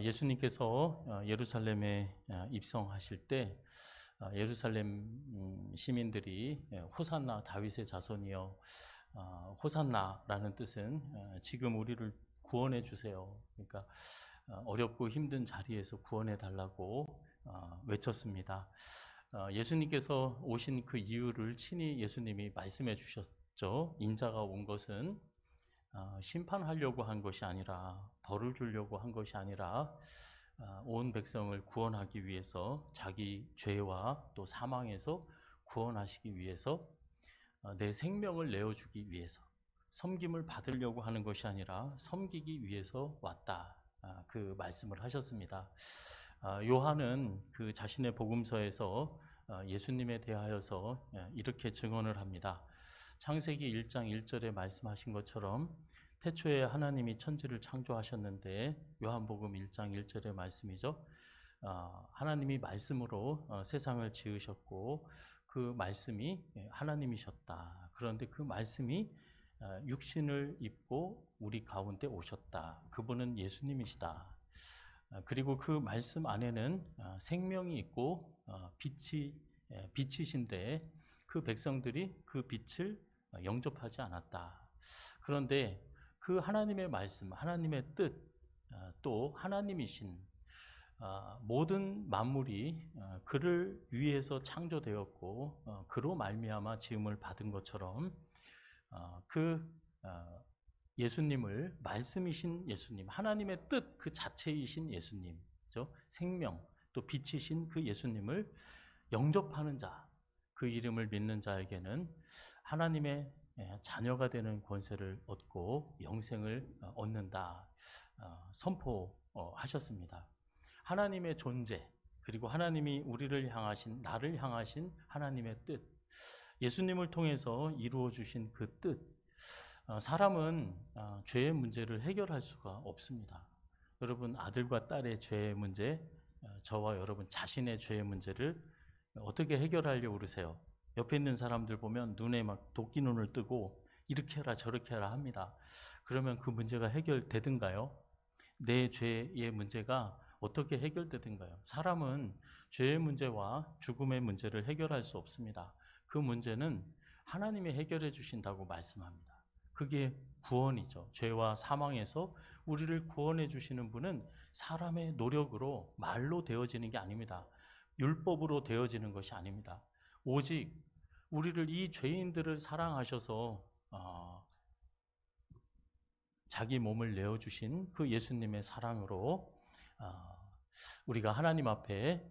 예수님께서 예루살렘에 입성하실 때 예루살렘 시민들이 호산나 다윗의 자손이여, 호산나라는 뜻은 지금 우리를 구원해 주세요. 그러니까 어렵고 힘든 자리에서 구원해 달라고 외쳤습니다. 예수님께서 오신 그 이유를 친히 예수님이 말씀해 주셨죠. 인자가 온 것은 심판하려고 한 것이 아니라, 벌을 주려고 한 것이 아니라 온 백성을 구원하기 위해서, 자기 죄와 또 사망에서 구원하시기 위해서, 내 생명을 내어주기 위해서, 섬김을 받으려고 하는 것이 아니라 섬기기 위해서 왔다, 그 말씀을 하셨습니다. 요한은 그 자신의 복음서에서 예수님에 대하여서 이렇게 증언을 합니다. 창세기 1장 1절에 말씀하신 것처럼 태초에 하나님이 천지를 창조하셨는데, 요한복음 1장 1절의 말씀이죠. 하나님이 말씀으로 세상을 지으셨고 그 말씀이 하나님이셨다. 그런데 그 말씀이 육신을 입고 우리 가운데 오셨다. 그분은 예수님이시다. 그리고 그 말씀 안에는 생명이 있고 빛이신데 그 백성들이 그 빛을 영접하지 않았다. 그런데 그 하나님의 말씀, 하나님의 뜻, 또 하나님이신 모든 만물이 그를 위해서 창조되었고 그로 말미암아 지음을 받은 것처럼 그 예수님을, 말씀이신 예수님, 하나님의 뜻 그 자체이신 예수님, 그렇죠? 생명 또 빛이신 그 예수님을 영접하는 자, 그 이름을 믿는 자에게는 하나님의 자녀가 되는 권세를 얻고 영생을 얻는다, 선포하셨습니다. 하나님의 존재, 그리고 하나님이 우리를 향하신, 나를 향하신 하나님의 뜻, 예수님을 통해서 이루어 주신 그 뜻, 사람은 죄의 문제를 해결할 수가 없습니다. 여러분, 아들과 딸의 죄의 문제, 저와 여러분 자신의 죄의 문제를 어떻게 해결하려고 그러세요? 옆에 있는 사람들 보면 눈에 막 도끼눈을 뜨고 이렇게 해라 저렇게 해라 합니다. 그러면 그 문제가 해결되든가요? 내 죄의 문제가 어떻게 해결되든가요? 사람은 죄의 문제와 죽음의 문제를 해결할 수 없습니다. 그 문제는 하나님이 해결해 주신다고 말씀합니다. 그게 구원이죠. 죄와 사망에서 우리를 구원해 주시는 분은 사람의 노력으로, 말로 되어지는 게 아닙니다. 율법으로 되어지는 것이 아닙니다. 오직 우리를, 이 죄인들을 사랑하셔서 자기 몸을 내어주신 그 예수님의 사랑으로 우리가 하나님 앞에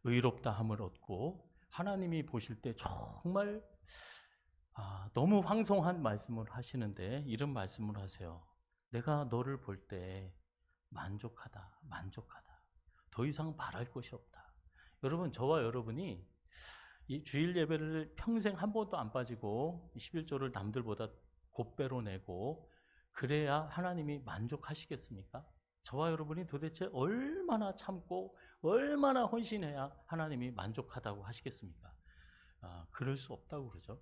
의롭다함을 얻고, 하나님이 보실 때 정말 너무 황송한 말씀을 하시는데 이런 말씀을 하세요. 내가 너를 볼 때 만족하다, 만족하다. 더 이상 바랄 것이 없다. 여러분, 저와 여러분이 이 주일 예배를 평생 한 번도 안 빠지고 11조를 남들보다 곱배로 내고 그래야 하나님이 만족하시겠습니까? 저와 여러분이 도대체 얼마나 참고 얼마나 헌신해야 하나님이 만족하다고 하시겠습니까? 그럴 수 없다고 그러죠.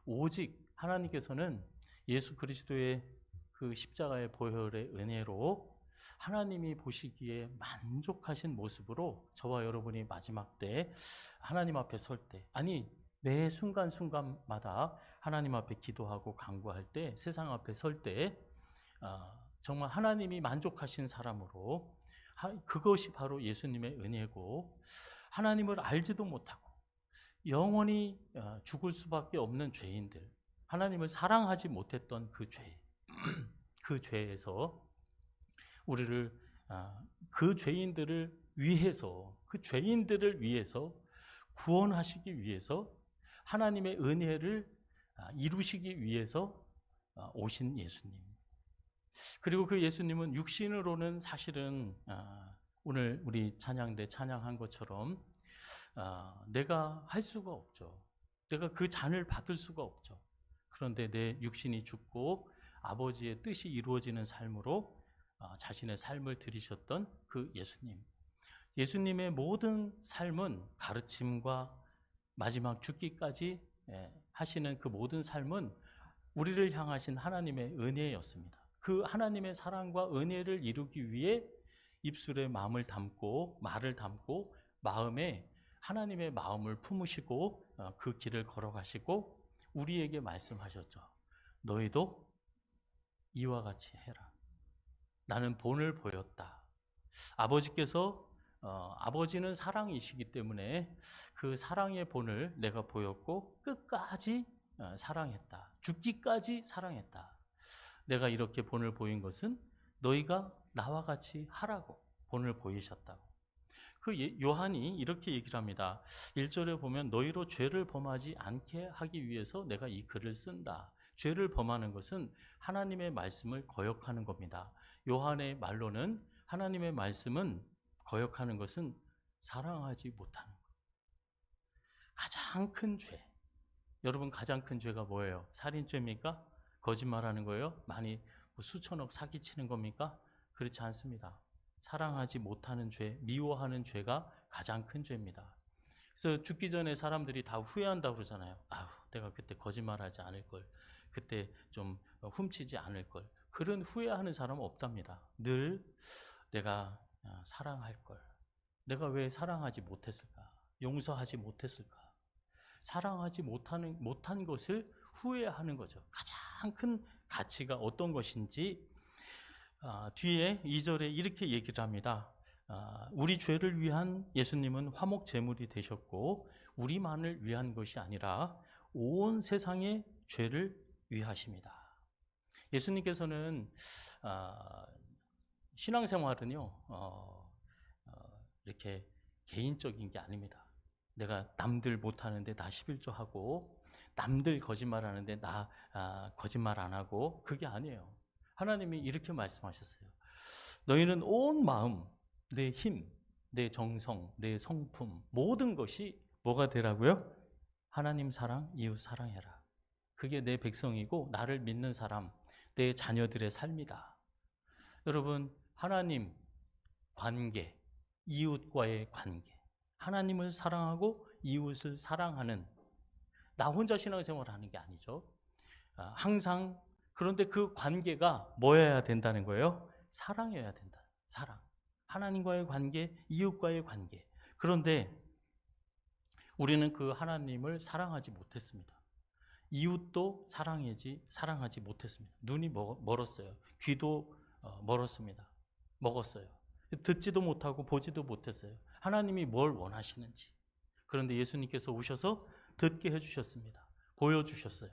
오직 하나님께서는 예수 그리스도의 그 십자가의 보혈의 은혜로 하나님이 보시기에 만족하신 모습으로 저와 여러분이 마지막 때 하나님 앞에 설 때, 아니 매 순간순간마다 하나님 앞에 기도하고 간구할 때, 세상 앞에 설 때 정말 하나님이 만족하신 사람으로, 그것이 바로 예수님의 은혜고, 하나님을 알지도 못하고 영원히 죽을 수밖에 없는 죄인들, 하나님을 사랑하지 못했던 그 죄, 그 죄에서 우리를, 그 죄인들을 위해서, 그 죄인들을 위해서 구원하시기 위해서, 하나님의 은혜를 이루시기 위해서 오신 예수님. 그리고 그 예수님은 육신으로는 사실은 오늘 우리 찬양대 찬양한 것처럼 내가 할 수가 없죠. 내가 그 잔을 받을 수가 없죠. 그런데 내 육신이 죽고 아버지의 뜻이 이루어지는 삶으로 자신의 삶을 들이셨던 그 예수님. 예수님의 모든 삶은, 가르침과 마지막 죽기까지 하시는 그 모든 삶은 우리를 향하신 하나님의 은혜였습니다. 그 하나님의 사랑과 은혜를 이루기 위해 입술에 마음을 담고 말을 담고 마음에 하나님의 마음을 품으시고 그 길을 걸어가시고 우리에게 말씀하셨죠. 너희도 이와 같이 해라. 나는 본을 보였다. 아버지께서 아버지는 사랑이시기 때문에 그 사랑의 본을 내가 보였고 끝까지 사랑했다. 죽기까지 사랑했다. 내가 이렇게 본을 보인 것은 너희가 나와 같이 하라고 본을 보이셨다고. 그 요한이 이렇게 얘기를 합니다. 1절에 보면 너희로 죄를 범하지 않게 하기 위해서 내가 이 글을 쓴다. 죄를 범하는 것은 하나님의 말씀을 거역하는 겁니다. 요한의 말로는 하나님의 말씀은 거역하는 것은 사랑하지 못하는 것. 가장 큰 죄. 여러분 가장 큰 죄가 뭐예요? 살인죄입니까? 거짓말하는 거예요? 많이 수천억 사기치는 겁니까? 그렇지 않습니다. 사랑하지 못하는 죄, 미워하는 죄가 가장 큰 죄입니다. 그래서 죽기 전에 사람들이 다 후회한다고 그러잖아요. 아우, 내가 그때 거짓말하지 않을 걸. 그때 좀 훔치지 않을 걸. 그런 후회하는 사람은 없답니다. 늘 내가 사랑할 걸. 내가 왜 사랑하지 못했을까? 용서하지 못했을까? 사랑하지 못한 것을 후회하는 거죠. 가장 큰 가치가 어떤 것인지 뒤에 2절에 이렇게 얘기를 합니다. 우리 죄를 위한 예수님은 화목 제물이 되셨고 우리만을 위한 것이 아니라 온 세상의 죄를 위하십니다. 예수님께서는 신앙생활은요 이렇게 개인적인 게 아닙니다. 내가 남들 못하는데 나 11조 하고 남들 거짓말하는데 나 거짓말 안 하고 그게 아니에요. 하나님이 이렇게 말씀하셨어요. 너희는 온 마음, 내 힘, 내 정성, 내 성품 모든 것이 뭐가 되라고요? 하나님 사랑, 이웃 사랑해라. 그게 내 백성이고 나를 믿는 사람, 내 자녀들의 삶이다. 여러분 하나님 관계, 이웃과의 관계, 하나님을 사랑하고 이웃을 사랑하는 나 혼자 신앙생활을 하는 게 아니죠. 항상 그런데 그 관계가 뭐여야 된다는 거예요? 사랑이어야 된다. 사랑. 하나님과의 관계, 이웃과의 관계. 그런데 우리는 그 하나님을 사랑하지 못했습니다. 이웃도 사랑하지 못했습니다. 눈이 멀었어요. 귀도 멀었습니다. 먹었어요. 듣지도 못하고 보지도 못했어요. 하나님이 뭘 원하시는지. 그런데 예수님께서 오셔서 듣게 해주셨습니다. 보여주셨어요.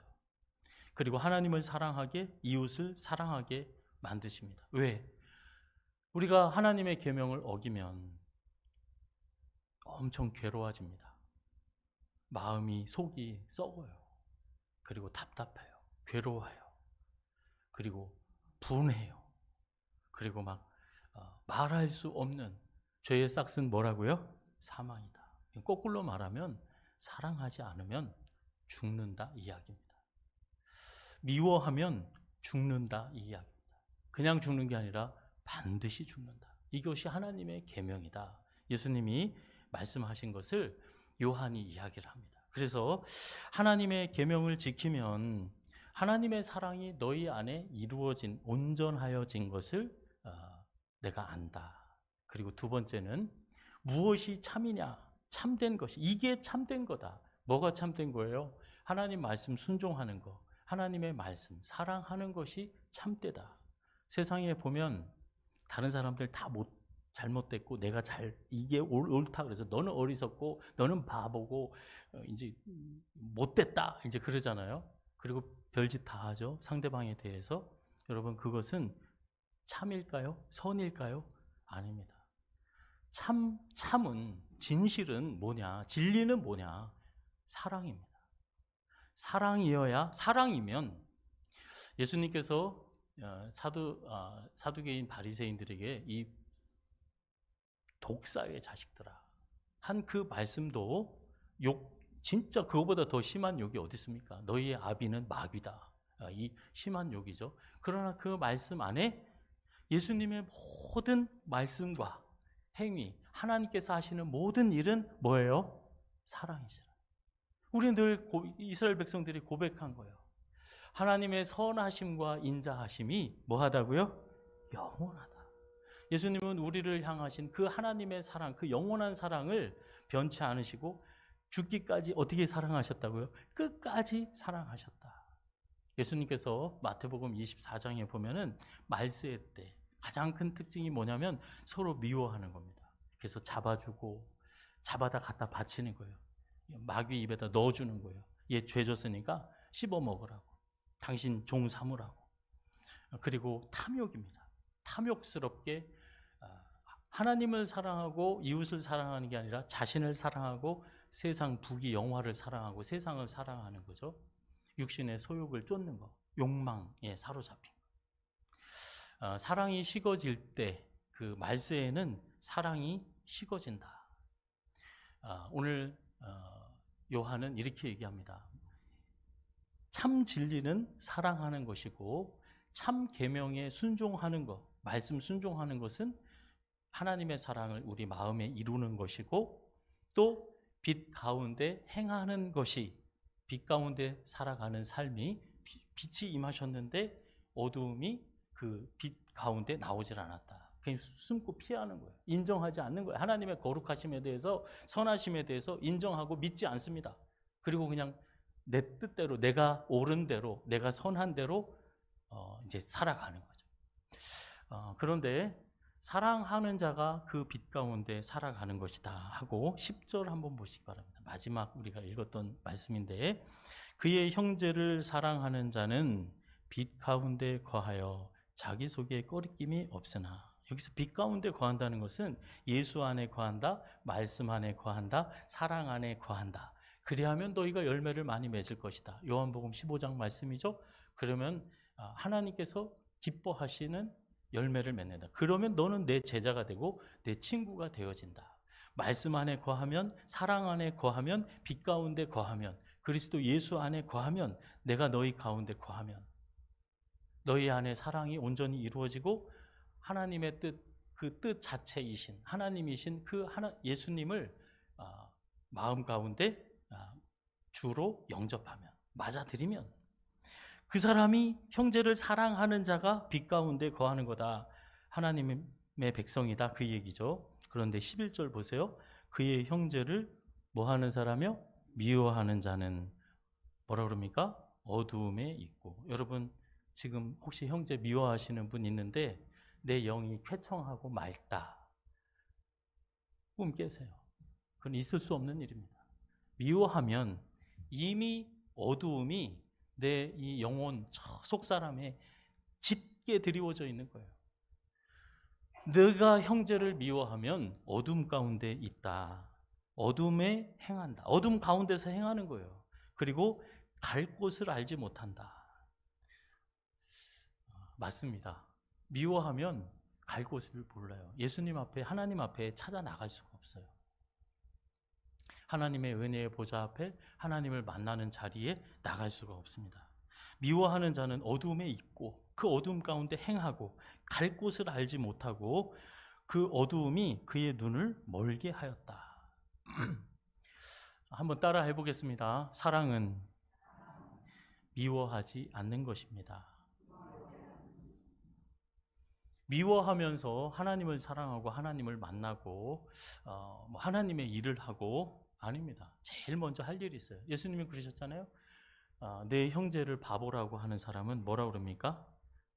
그리고 하나님을 사랑하게, 이웃을 사랑하게 만드십니다. 왜? 우리가 하나님의 계명을 어기면 엄청 괴로워집니다. 마음이, 속이 썩어요. 그리고 답답해요. 괴로워요. 그리고 분해요. 그리고 막 말할 수 없는 죄의 싹은 뭐라고요? 사망이다. 거꾸로 말하면 사랑하지 않으면 죽는다 이야기입니다. 미워하면 죽는다 이 이야기입니다. 그냥 죽는 게 아니라 반드시 죽는다. 이것이 하나님의 계명이다. 예수님이 말씀하신 것을 요한이 이야기를 합니다. 그래서 하나님의 계명을 지키면 하나님의 사랑이 너희 안에 이루어진 온전하여진 것을 내가 안다. 그리고 두 번째는 무엇이 참이냐? 참된 것이. 이게 참된 거다. 뭐가 참된 거예요? 하나님 말씀 순종하는 거. 하나님의 말씀 사랑하는 것이 참되다. 세상에 보면 다른 사람들 다 잘못됐고 내가 이게 옳다 그래서 너는 어리석고 너는 바보고 이제 못됐다 이제 그러잖아요. 그리고 별짓 다 하죠. 상대방에 대해서. 여러분 그것은 참일까요? 선일까요? 아닙니다. 참은 진실은 뭐냐? 진리는 뭐냐? 사랑입니다. 사랑이면 예수님께서 사두개인 바리새인들에게 이 독사의 자식들아 한 그 말씀도 진짜 그거보다 더 심한 욕이 어디 있습니까? 너희의 아비는 마귀다. 이 심한 욕이죠. 그러나 그 말씀 안에 예수님의 모든 말씀과 행위, 하나님께서 하시는 모든 일은 뭐예요? 사랑이시라. 우리는 늘 이스라엘 백성들이 고백한 거예요. 하나님의 선하심과 인자하심이 뭐하다고요? 영원하다. 예수님은 우리를 향하신 그 하나님의 사랑, 그 영원한 사랑을 변치 않으시고 죽기까지 어떻게 사랑하셨다고요? 끝까지 사랑하셨다. 예수님께서 마태복음 24장에 보면은 말세 때 가장 큰 특징이 뭐냐면 서로 미워하는 겁니다. 그래서 잡아주고 잡아다 갖다 바치는 거예요. 마귀 입에다 넣어주는 거예요. 얘 죄 졌으니까 씹어 먹으라고. 당신 종 삼으라고. 그리고 탐욕입니다. 탐욕스럽게 하나님을 사랑하고 이웃을 사랑하는 게 아니라 자신을 사랑하고 세상 부귀 영화를 사랑하고 세상을 사랑하는 거죠. 육신의 소욕을 쫓는 거, 욕망에 사로잡힌 거. 사랑이 식어질 때 그 말세에는 사랑이 식어진다. 오늘 요한은 이렇게 얘기합니다. 참 진리는 사랑하는 것이고 참 계명에 순종하는 것, 말씀 순종하는 것은 하나님의 사랑을 우리 마음에 이루는 것이고 또 빛 가운데 행하는 것이 빛 가운데 살아가는 삶이 빛이 임하셨는데 어두움이 그 빛 가운데 나오질 않았다. 그냥 숨고 피하는 거예요. 인정하지 않는 거예요. 하나님의 거룩하심에 대해서 선하심에 대해서 인정하고 믿지 않습니다. 그리고 그냥 내 뜻대로 내가 옳은 대로 내가 선한 대로 이제 살아가는 거죠. 그런데 사랑하는 자가 그 빛 가운데 살아가는 것이다 하고 10절 한번 보시기 바랍니다. 마지막 우리가 읽었던 말씀인데 그의 형제를 사랑하는 자는 빛 가운데 거하여 자기 속에 꺼리낌이 없으나 여기서 빛 가운데 거한다는 것은 예수 안에 거한다, 말씀 안에 거한다, 사랑 안에 거한다. 그리하면 너희가 열매를 많이 맺을 것이다. 요한복음 15장 말씀이죠. 그러면 하나님께서 기뻐하시는 열매를 맺는다. 그러면 너는 내 제자가 되고 내 친구가 되어진다. 말씀 안에 거하면, 사랑 안에 거하면, 빛 가운데 거하면, 그리스도 예수 안에 거하면, 내가 너희 가운데 거하면 너희 안에 사랑이 온전히 이루어지고 하나님의 뜻, 그 뜻 자체이신 하나님이신 그 예수님을 마음 가운데 주로 영접하면, 맞아들이면 그 사람이 형제를 사랑하는 자가 빛 가운데 거하는 거다. 하나님의 백성이다. 그 얘기죠. 그런데 11절 보세요. 그의 형제를 뭐 하는 사람이요? 미워하는 자는 뭐라 그럽니까? 어두움에 있고. 여러분 지금 혹시 형제 미워하시는 분 있는데 내 영이 쾌청하고 맑다. 꿈 깨세요. 그건 있을 수 없는 일입니다. 미워하면 이미 어두움이 내 이 영혼 속 사람에 짙게 드리워져 있는 거예요. 내가 형제를 미워하면 어둠 가운데 있다. 어둠에 행한다. 어둠 가운데서 행하는 거예요. 그리고 갈 곳을 알지 못한다. 맞습니다. 미워하면 갈 곳을 몰라요. 예수님 앞에, 하나님 앞에 찾아 나갈 수가 없어요. 하나님의 은혜의 보좌 앞에 하나님을 만나는 자리에 나갈 수가 없습니다. 미워하는 자는 어둠에 있고 그 어둠 가운데 행하고 갈 곳을 알지 못하고 그 어두움이 그의 눈을 멀게 하였다. 한번 따라 해보겠습니다. 사랑은 미워하지 않는 것입니다. 미워하면서 하나님을 사랑하고 하나님을 만나고 하나님의 일을 하고 아닙니다. 제일 먼저 할 일이 있어요. 예수님이 그러셨잖아요. 내 형제를 바보라고 하는 사람은 뭐라 그럽니까?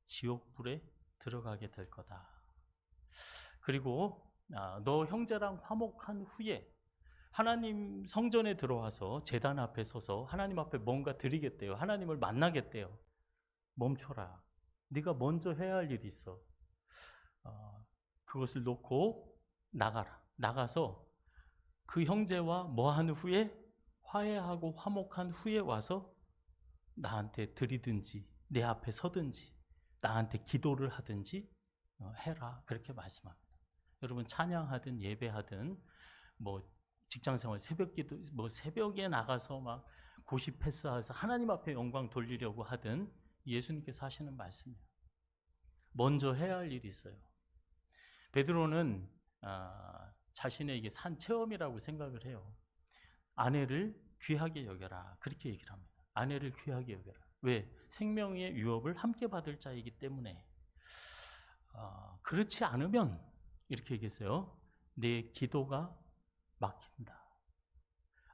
지옥불에 들어가게 될 거다. 그리고 너 형제랑 화목한 후에 하나님 성전에 들어와서 제단 앞에 서서 하나님 앞에 뭔가 드리겠대요. 하나님을 만나겠대요. 멈춰라. 네가 먼저 해야 할 일이 있어. 그것을 놓고 나가라. 나가서 그 형제와 뭐한 후에 화해하고 화목한 후에 와서 나한테 드리든지 내 앞에 서든지 나한테 기도를 하든지 해라. 그렇게 말씀합니다. 여러분 찬양하든 예배하든 뭐 직장생활 새벽기도 뭐 새벽에 나가서 막 고시 패스해서 하나님 앞에 영광 돌리려고 하든 예수님께서 하시는 말씀이에요. 먼저 해야 할 일이 있어요. 베드로는 자신의 이게 산 체험이라고 생각을 해요. 아내를 귀하게 여겨라. 그렇게 얘기를 합니다. 아내를 귀하게 여겨라. 왜? 생명의 유업을 함께 받을 자이기 때문에. 그렇지 않으면 이렇게 얘기했어요. 내 기도가 막힌다.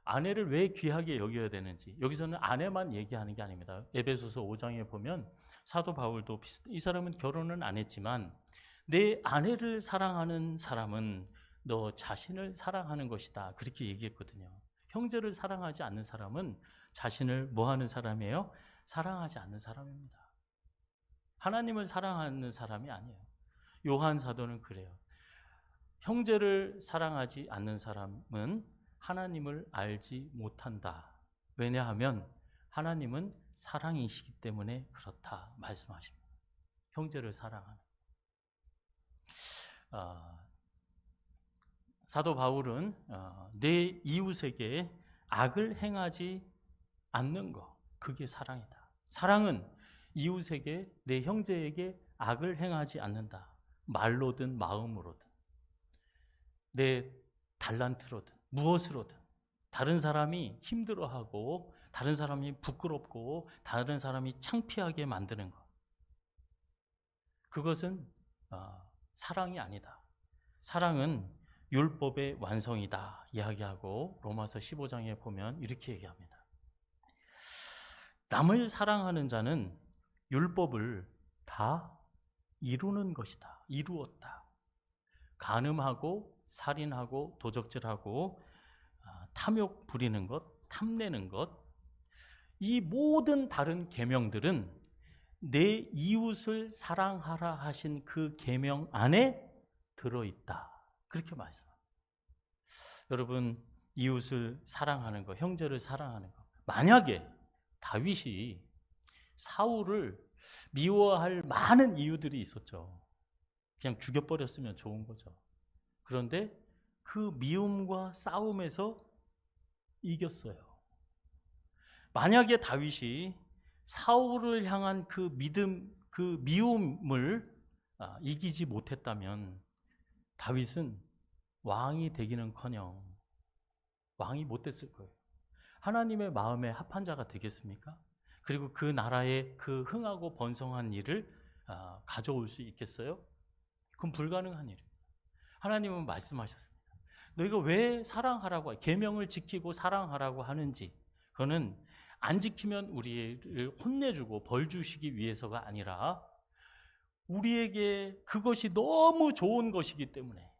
아내를 왜 귀하게 여겨야 되는지, 여기서는 아내만 얘기하는 게 아닙니다. 에베소서 5장에 보면 사도 바울도 이 사람은 결혼은 안 했지만 내 아내를 사랑하는 사람은 너 자신을 사랑하는 것이다, 그렇게 얘기했거든요. 형제를 사랑하지 않는 사람은 자신을 뭐 하는 사람이에요? 사랑하지 않는 사람입니다. 하나님을 사랑하는 사람이 아니에요. 요한 사도는 그래요. 형제를 사랑하지 않는 사람은 하나님을 알지 못한다. 왜냐하면 하나님은 사랑이시기 때문에 그렇다 말씀하십니다. 형제를 사랑하는. 사도 바울은 내 이웃에게 악을 행하지 않는 것, 그게 사랑이다. 사랑은 이웃에게, 내 형제에게 악을 행하지 않는다. 말로든 마음으로든, 내 달란트로든 무엇으로든 다른 사람이 힘들어하고 다른 사람이 부끄럽고 다른 사람이 창피하게 만드는 것, 그것은 사랑이 아니다. 사랑은 율법의 완성이다 이야기하고, 로마서 15장에 보면 이렇게 얘기합니다. 남을 사랑하는 자는 율법을 다 이루는 것이다. 이루었다. 간음하고 살인하고 도적질하고 탐욕 부리는 것, 탐내는 것, 이 모든 다른 계명들은 내 이웃을 사랑하라 하신 그 계명 안에 들어있다. 그렇게 말씀합니다. 여러분, 이웃을 사랑하는 것, 형제를 사랑하는 것. 만약에 다윗이 사울을 미워할 많은 이유들이 있었죠. 그냥 죽여버렸으면 좋은 거죠. 그런데 그 미움과 싸움에서 이겼어요. 만약에 다윗이 사울을 향한 그 믿음, 그 미움을 이기지 못했다면 다윗은 왕이 되기는커녕 왕이 못 됐을 거예요. 하나님의 마음에 합한 자가 되겠습니까? 그리고 그 나라의 그 흥하고 번성한 일을 가져올 수 있겠어요? 그건 불가능한 일입니다. 하나님은 말씀하셨습니다. 너희가 왜 사랑하라고, 계명을 지키고 사랑하라고 하는지, 그거는 안 지키면 우리를 혼내주고 벌 주시기 위해서가 아니라 우리에게 그것이 너무 좋은 것이기 때문에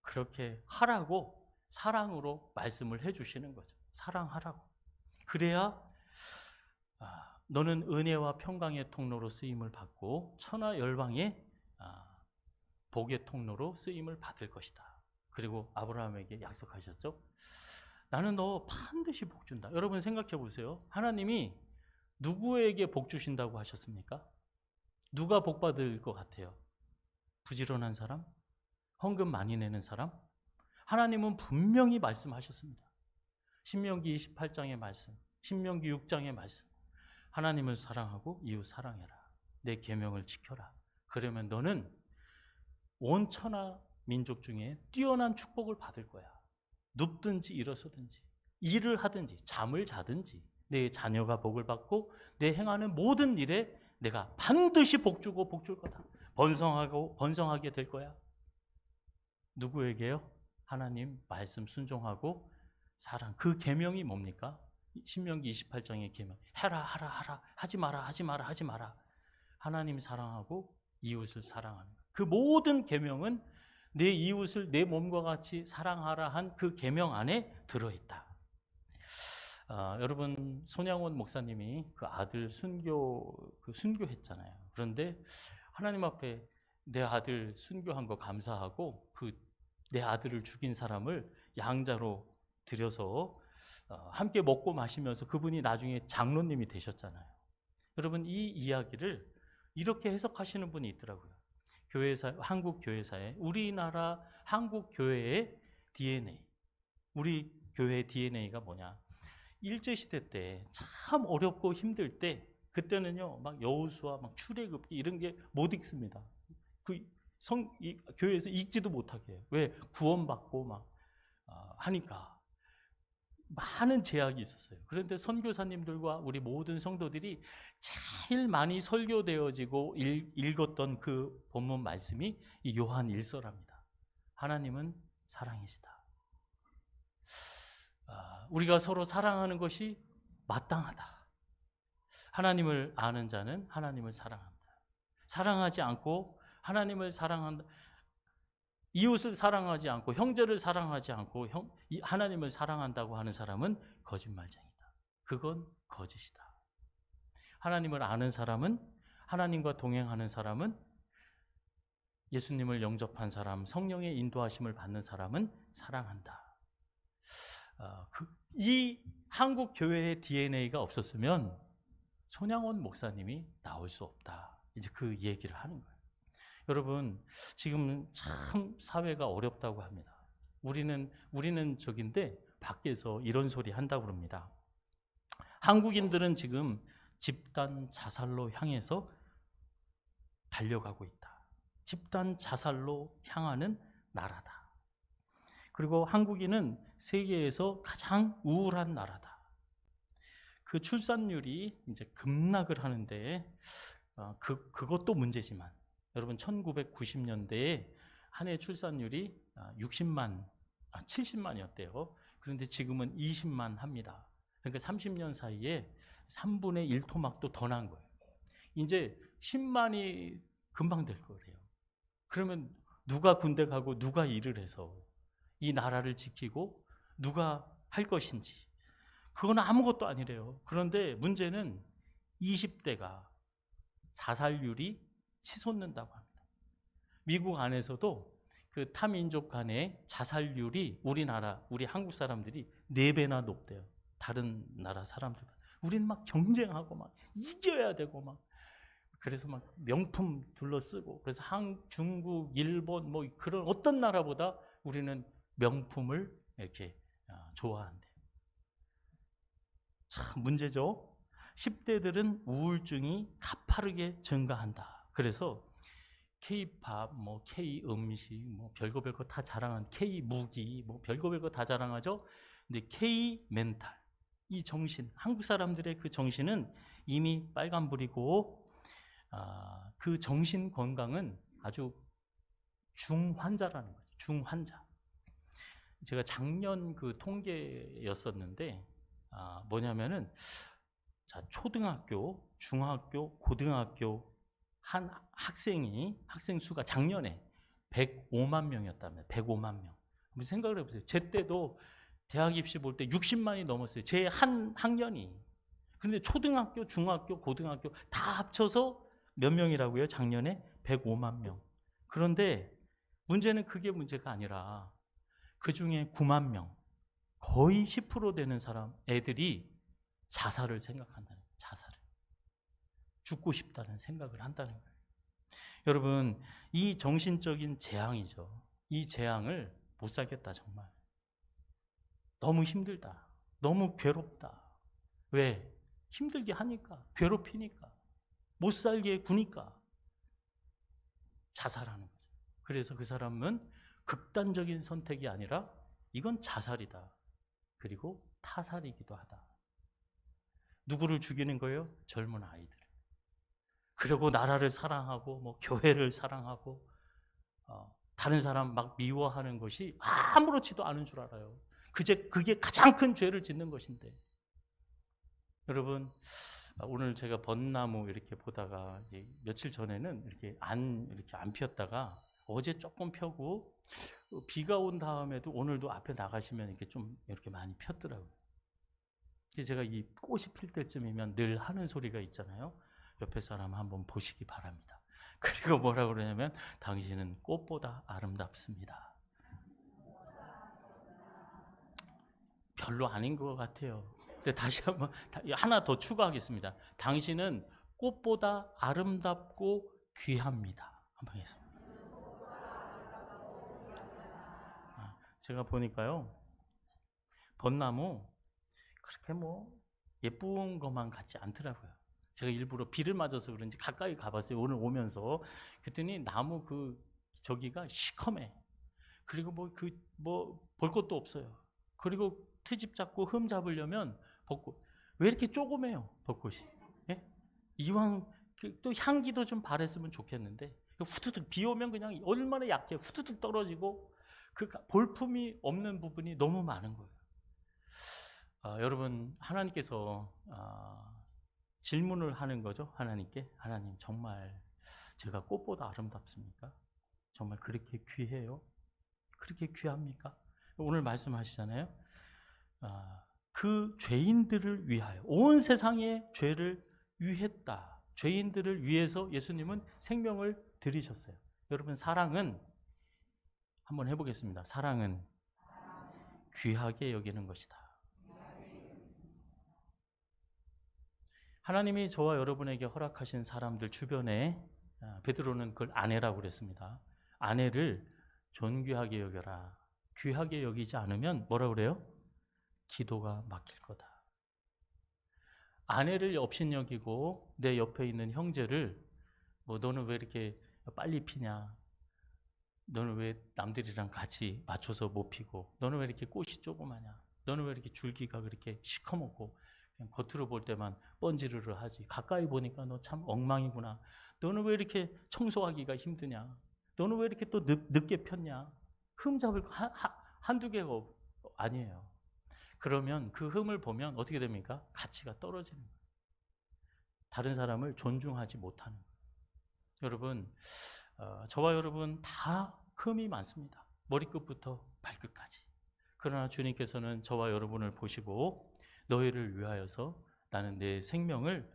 그렇게 하라고 사랑으로 말씀을 해주시는 거죠. 사랑하라고. 그래야 너는 은혜와 평강의 통로로 쓰임을 받고 천하 열방의 복의 통로로 쓰임을 받을 것이다. 그리고 아브라함에게 약속하셨죠. 나는 너 반드시 복 준다. 여러분 생각해 보세요. 하나님이 누구에게 복 주신다고 하셨습니까? 누가 복 받을 것 같아요? 부지런한 사람? 헌금 많이 내는 사람? 하나님은 분명히 말씀하셨습니다. 신명기 28장의 말씀, 신명기 6장의 말씀. 하나님을 사랑하고 이웃 사랑해라. 내 계명을 지켜라. 그러면 너는 온 천하 민족 중에 뛰어난 축복을 받을 거야. 눕든지 일어서든지 일을 하든지 잠을 자든지 내 자녀가 복을 받고 내 행하는 모든 일에 내가 반드시 복 주고 복 줄 거다. 번성하고 번성하게 될 거야. 누구에게요? 하나님 말씀 순종하고 사랑. 그 계명이 뭡니까? 신명기 28장의 계명. 해라 하라 하라, 하지 마라 하지 마라 하지 마라. 하나님 사랑하고 이웃을 사랑하는 것. 그 모든 계명은 내 이웃을 내 몸과 같이 사랑하라 한 그 계명 안에 들어있다. 여러분, 손양원 목사님이 그 아들 순교했잖아요. 그런데 하나님 앞에 내 아들 순교한 거 감사하고 내 아들을 죽인 사람을 양자로 들여서 함께 먹고 마시면서 그분이 나중에 장로님이 되셨잖아요. 여러분, 이 이야기를 이렇게 해석하시는 분이 있더라고요. 교회사, 한국 교회사에, 우리나라 한국 교회의 DNA, 우리 교회의 DNA가 뭐냐? 일제시대 때 참 어렵고 힘들 때, 그때는요, 막 여호수아, 막 출애굽기 이런 게 못 읽습니다. 교회에서 읽지도 못하게 해요. 왜? 구원받고 막 하니까. 많은 제약이 있었어요. 그런데 선교사님들과 우리 모든 성도들이 제일 많이 설교되어지고 읽었던 그 본문 말씀이 이 요한 1서랍니다. 하나님은 사랑이시다. 우리가 서로 사랑하는 것이 마땅하다. 하나님을 아는 자는 하나님을 사랑한다. 사랑하지 않고 하나님을 사랑한다. 이웃을 사랑하지 않고 형제를 사랑하지 않고 하나님을 사랑한다고 하는 사람은 거짓말쟁이다. 그건 거짓이다. 하나님을 아는 사람은, 하나님과 동행하는 사람은, 예수님을 영접한 사람, 성령의 인도하심을 받는 사람은 사랑한다. 이 한국 교회의 DNA가 없었으면 손양원 목사님이 나올 수 없다. 이제 그 얘기를 하는 거예요. 여러분, 지금 참 사회가 어렵다고 합니다. 우리는 저긴데 밖에서 이런 소리 한다고 그럽니다. 한국인들은 지금 집단 자살로 향해서 달려가고 있다. 집단 자살로 향하는 나라다. 그리고 한국인은 세계에서 가장 우울한 나라다. 그 출산율이 이제 급락을 하는데 그것도 문제지만 여러분 1990년대에 한 해 출산율이 70만이었대요. 그런데 지금은 20만 합니다. 그러니까 30년 사이에 3분의 1 토막도 더 난 거예요. 이제 10만이 금방 될 거예요. 그러면 누가 군대 가고 누가 일을 해서 이 나라를 지키고 누가 할 것인지, 그건 아무것도 아니래요. 그런데 문제는 20대가 자살률이 치솟는다고 합니다. 미국 안에서도 그 타민족 간의 자살률이 우리 한국 사람들이 4배나 높대요. 다른 나라 사람들보다. 우리는 막 경쟁하고 막 이겨야 되고 막, 그래서 막 명품 둘러쓰고, 그래서 중국, 일본 뭐 그런 어떤 나라보다 우리는 명품을 이렇게 좋아한대. 참 문제죠. 10대들은 우울증이 가파르게 증가한다. 그래서 K-팝, 뭐 K-음식, 뭐 별거 다 자랑한 K-무기, 뭐 별거 다 자랑하죠. 근데 K-멘탈, 이 정신, 한국 사람들의 그 정신은 이미 빨간불이고, 그 정신 건강은 아주 중환자라는 거죠. 중환자. 제가 작년 그 통계였었는데, 뭐냐면은, 초등학교, 중학교, 고등학교 한 학생 수가 작년에 105만 명이었다면 105만 명. 한번 생각을 해보세요. 제 때도 대학 입시 볼 때 60만이 넘었어요. 제 한 학년이. 그런데 초등학교, 중학교, 고등학교 다 합쳐서 몇 명이라고요? 작년에 105만 명. 그런데 문제는 그게 문제가 아니라 그 중에 9만 명, 거의 10% 되는 애들이 자살을 생각한다는 거예요. 자살을. 죽고 싶다는 생각을 한다는 거예요. 여러분, 이 정신적인 재앙이죠. 이 재앙을 못 살겠다, 정말. 너무 힘들다. 너무 괴롭다. 왜? 힘들게 하니까, 괴롭히니까, 못 살게 구니까 자살하는 거죠. 그래서 그 사람은 극단적인 선택이 아니라 이건 자살이다. 그리고 타살이기도 하다. 누구를 죽이는 거예요? 젊은 아이들. 그리고 나라를 사랑하고 뭐 교회를 사랑하고 다른 사람 막 미워하는 것이 아무렇지도 않은 줄 알아요. 그게 가장 큰 죄를 짓는 것인데. 여러분, 오늘 제가 벚나무 이렇게 보다가 며칠 전에는 이렇게 안 피었다가 어제 조금 펴고 비가 온 다음에도 오늘도 앞에 나가시면 이렇게 좀 이렇게 많이 폈더라고요. 제가 이 꽃이 필 때쯤이면 늘 하는 소리가 있잖아요. 옆에 사람 한번 보시기 바랍니다. 그리고 뭐라고 그러냐면 당신은 꽃보다 아름답습니다. 별로 아닌 것 같아요. 근데 다시 한번 하나 더 추가하겠습니다. 당신은 꽃보다 아름답고 귀합니다. 한번 해서. 제가 보니까요, 벚나무 그렇게 뭐 예쁜 것만 같지 않더라고요. 제가 일부러 비를 맞아서 그런지 가까이 가봤어요. 오늘 오면서. 그랬더니 나무 저기가 시커매. 그리고 볼 것도 없어요. 그리고 트집 잡고 흠 잡으려면 벚꽃 왜 이렇게 조그매요? 벚꽃이. 예? 이왕 또 향기도 좀 바랬으면 좋겠는데 후두둑 비 오면 그냥 얼마나 약해 후두둑 떨어지고 그 볼품이 없는 부분이 너무 많은 거예요. 여러분 하나님께서 질문을 하는 거죠. 하나님께 하나님 정말 제가 꽃보다 아름답습니까? 정말 그렇게 귀해요? 그렇게 귀합니까? 오늘 말씀하시잖아요. 그 죄인들을 위하여 온 세상의 죄를 위했다. 죄인들을 위해서 예수님은 생명을 드리셨어요. 여러분 사랑은 한번 해보겠습니다. 사랑은 귀하게 여기는 것이다. 하나님이 저와 여러분에게 허락하신 사람들 주변에 베드로는 그걸 아내라고 그랬습니다. 아내를 존귀하게 여겨라. 귀하게 여기지 않으면 뭐라 그래요? 기도가 막힐 거다. 아내를 업신여기고 내 옆에 있는 형제를 너는 왜 이렇게 빨리 피냐? 너는 왜 남들이랑 같이 맞춰서 못 피고? 너는 왜 이렇게 꽃이 조그마냐? 너는 왜 이렇게 줄기가 그렇게 시커멓고 그냥 겉으로 볼 때만 번지르르 하지? 가까이 보니까 너 참 엉망이구나. 너는 왜 이렇게 청소하기가 힘드냐? 너는 왜 이렇게 또 늦게 폈냐? 흠 잡을 거 한두 개가 아니에요. 그러면 그 흠을 보면 어떻게 됩니까? 가치가 떨어지는 거예요. 다른 사람을 존중하지 못하는 거예요. 여러분, 저와 여러분 다 흠이 많습니다. 머리끝부터 발끝까지. 그러나 주님께서는 저와 여러분을 보시고 너희를 위하여서 나는 내 생명을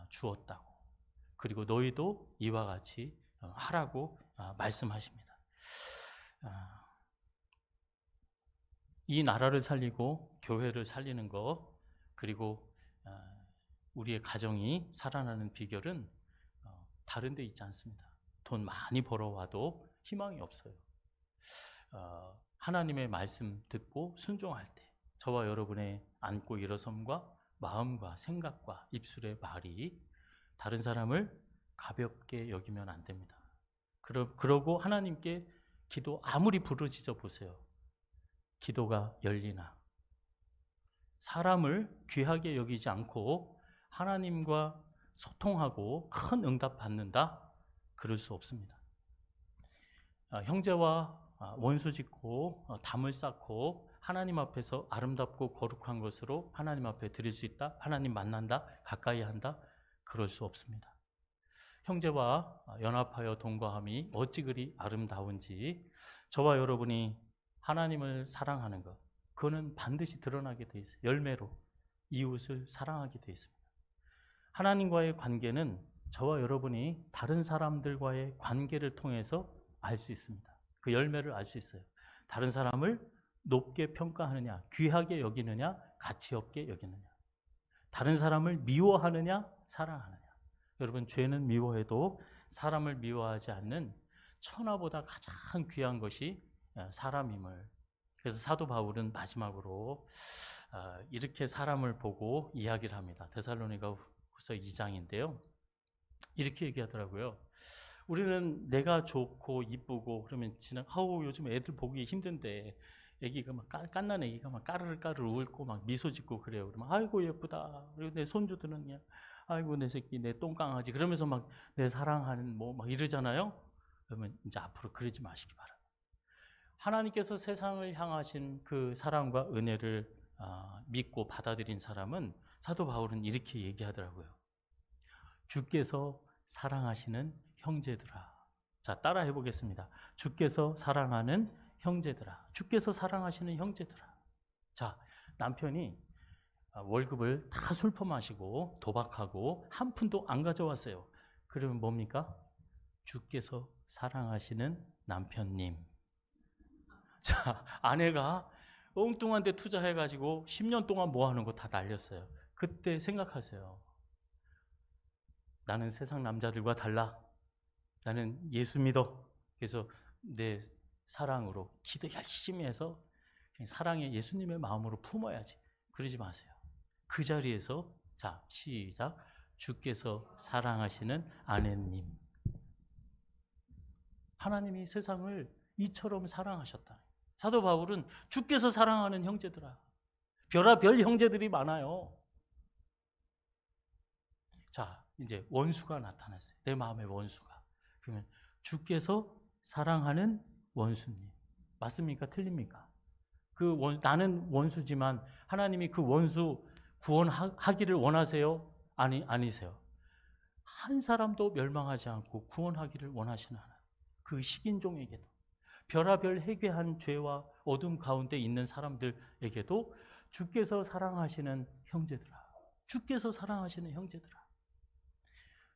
주었다고. 그리고 너희도 이와 같이 하라고 말씀하십니다. 이 나라를 살리고 교회를 살리는 것, 그리고 우리의 가정이 살아나는 비결은 다른 데 있지 않습니다. 돈 많이 벌어와도 희망이 없어요. 하나님의 말씀 듣고 순종할 때 저와 여러분의 앉고 일어섬과 마음과 생각과 입술의 말이 다른 사람을 가볍게 여기면 안 됩니다. 그러고 하나님께 기도 아무리 부르짖어 보세요. 기도가 열리나? 사람을 귀하게 여기지 않고 하나님과 소통하고 큰 응답 받는다? 그럴 수 없습니다. 형제와 원수 짓고 담을 쌓고 하나님 앞에서 아름답고 거룩한 것으로 하나님 앞에 드릴 수 있다? 하나님 만난다? 가까이 한다? 그럴 수 없습니다. 형제와 연합하여 동거함이 어찌 그리 아름다운지 저와 여러분이 하나님을 사랑하는 것, 그거는 반드시 드러나게 돼 있어요. 열매로 이웃을 사랑하게 돼 있습니다. 하나님과의 관계는 저와 여러분이 다른 사람들과의 관계를 통해서 알 수 있습니다. 그 열매를 알 수 있어요. 다른 사람을 높게 평가하느냐, 귀하게 여기느냐, 가치 없게 여기느냐. 다른 사람을 미워하느냐, 사랑하느냐. 여러분, 죄는 미워해도 사람을 미워하지 않는 천하보다 가장 귀한 것이 사람임을. 그래서 사도 바울은 마지막으로 이렇게 사람을 보고 이야기를 합니다. 데살로니가후서 2장인데요. 이렇게 얘기하더라고요. 우리는 내가 좋고 이쁘고 그러면 요즘 애들 보기 힘든데 애기가 막 깐난 애기가 막 까르르 울고 막 미소 짓고 그래요. 그러면 아이고 예쁘다. 그리고 내 손주들은 그냥 아이고 내 새끼 내 똥강아지 그러면서 막 내 사랑하는 막 이러잖아요. 그러면 이제 앞으로 그러지 마시기 바랍니다. 하나님께서 세상을 향하신 그 사랑과 은혜를 믿고 받아들인 사람은 사도 바울은 이렇게 얘기하더라고요. 주께서 사랑하시는 형제들아. 자, 따라 해보겠습니다. 주께서 사랑하는 형제들아. 주께서 사랑하시는 형제들아. 자, 남편이 월급을 다 술퍼 마시고 도박하고 한 푼도 안 가져왔어요. 그러면 뭡니까? 주께서 사랑하시는 남편님. 자, 아내가 엉뚱한 데 투자해가지고 10년 동안 뭐 하는 거 다 날렸어요. 그때 생각하세요. 나는 세상 남자들과 달라. 나는 예수 믿어. 그래서 내 사랑으로 기도 열심히 해서 사랑의 예수님의 마음으로 품어야지. 그러지 마세요. 그 자리에서 자, 시작. 주께서 사랑하시는 아내님. 하나님이 세상을 이처럼 사랑하셨다. 사도 바울은 주께서 사랑하는 형제들아. 별의별 형제들이 많아요. 자, 이제 원수가 나타났어요. 내 마음의 원수가. 그러면 주께서 사랑하는 원수님. 맞습니까? 틀립니까? 나는 원수지만 하나님이 그 원수 구원하기를 원하세요? 아니세요. 한 사람도 멸망하지 않고 구원하기를 원하시는 하나님. 그 식인종에게도, 별의별 회개한 죄와 어둠 가운데 있는 사람들에게도 주께서 사랑하시는 형제들아. 주께서 사랑하시는 형제들아.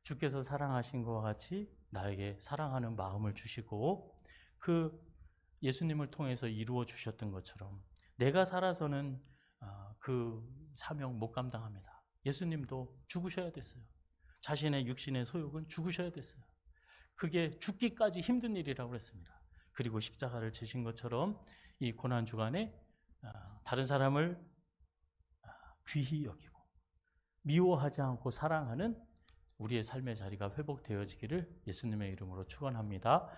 주께서 사랑하신 것과 같이 나에게 사랑하는 마음을 주시고 그 예수님을 통해서 이루어 주셨던 것처럼 내가 살아서는 그 사명 못 감당합니다. 예수님도 죽으셔야 됐어요. 자신의 육신의 소욕은 죽으셔야 됐어요. 그게 죽기까지 힘든 일이라고 했습니다. 그리고 십자가를 지신 것처럼 이 고난주간에 다른 사람을 귀히 여기고 미워하지 않고 사랑하는 우리의 삶의 자리가 회복되어지기를 예수님의 이름으로 축원합니다.